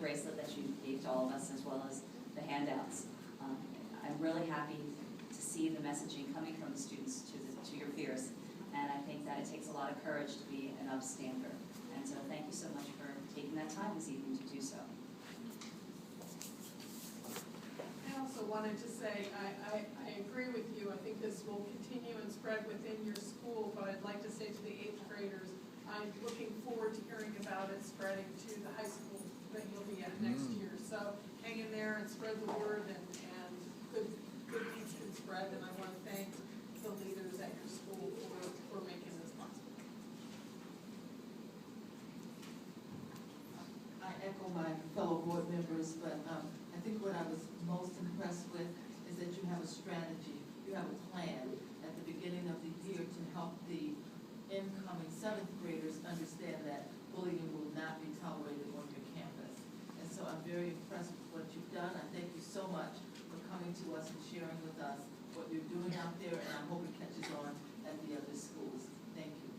bracelet that you gave to all of us, as well as the handouts. I'm really happy to see the messaging coming from the students to your fears, and I think that it takes a lot of courage to be an upstander. And so thank you so much for taking that time this evening to do so. I also wanted to say, I agree with you. I think this will continue and spread within your school, but I'd like to say to the 8th graders, I'm looking forward to hearing about it spreading to the high school that you'll be at next year. So hang in there and spread the word, and good needs can spread, and I want to thank the leaders at your school for making this possible. I echo my fellow board members, but I think what I was most impressed with is that you have a strategy, you have a plan at the beginning of the year to help the incoming 7th graders understand that bullying will not be tolerated on your campus. And so I'm very impressed with what you've done. I thank you so much for coming to us and sharing with us what you're doing out there, and I hope it catches on at the other schools. Thank you.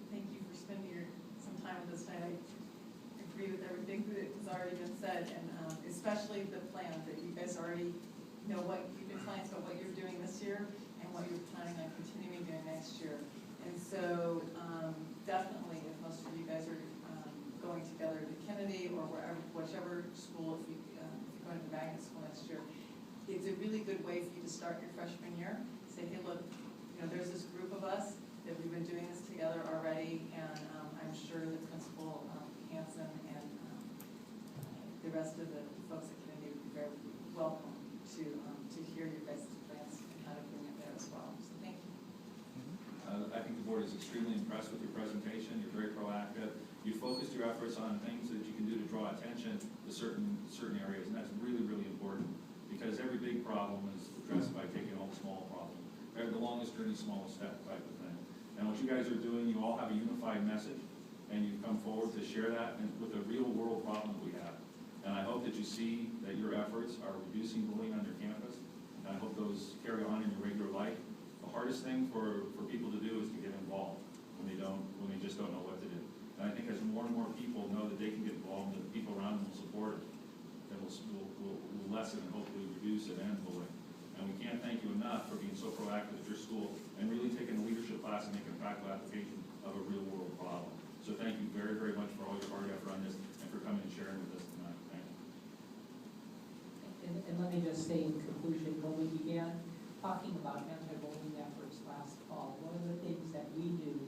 Thank you for spending some time with us tonight. I agree with everything that has already been said, and especially the plan that you guys already know what you've been planning about what you're doing this year and what you're planning on continuing doing next year. And so definitely, if most of you guys are going together to Kennedy or wherever, whichever school, if you're going to the magnet school next year, it's a really good way for you to start your freshman year. Say, hey, look, there's this group of us that we've been doing this together already, and I'm sure that Principal Hanson and the rest of the folks at Kennedy would be very welcome to hear your guys' plans and how to bring it there as well. So thank you. I think the board is extremely impressed with your presentation. You're very proactive. You focused your efforts on things that you can do to draw attention to certain areas, and that's really, really important, because every big problem is addressed by taking on a small problem. The longest journey, smallest step type of thing. And what you guys are doing, you all have a unified message, and you've come forward to share that with a real world problem we have. And I hope that you see that your efforts are reducing bullying on your campus, and I hope those carry on in your regular life. The hardest thing for people to do is to get involved when they just don't know what to do. And I think as more and more people know that they can get involved, that the people around them will support it, then we'll lessen and hopefully reduce and end bullying. And we can't thank you enough for being so proactive at your school and really taking a leadership class and making a practical application of a real world problem. So thank you very, very much for all your hard effort on this and for coming and sharing with us tonight. Thank you. And let me just say in conclusion, when we began talking about anti-bullying efforts last fall, one of the things that we knew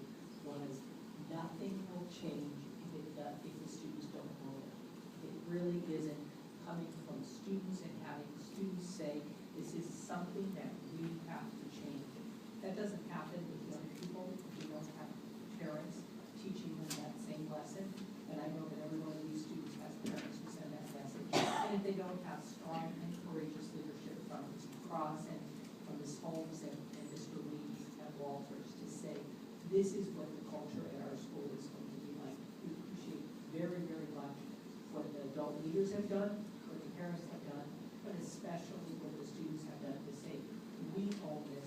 was nothing will change if the students don't know it. It really isn't coming from students and having students say, this is something that we have to change. That doesn't happen with young people if you don't have parents teaching them that same lesson. And I know that every one of these students has parents who send that message. And if they don't have strong and courageous leadership from Mr. Cross and from Ms. Holmes and Mr. Leeds and Walters to say, this is what the culture at our school is going to be like. We appreciate very, very much what the adult leaders have done, what the parents have done, but especially what the students have done to say, we own this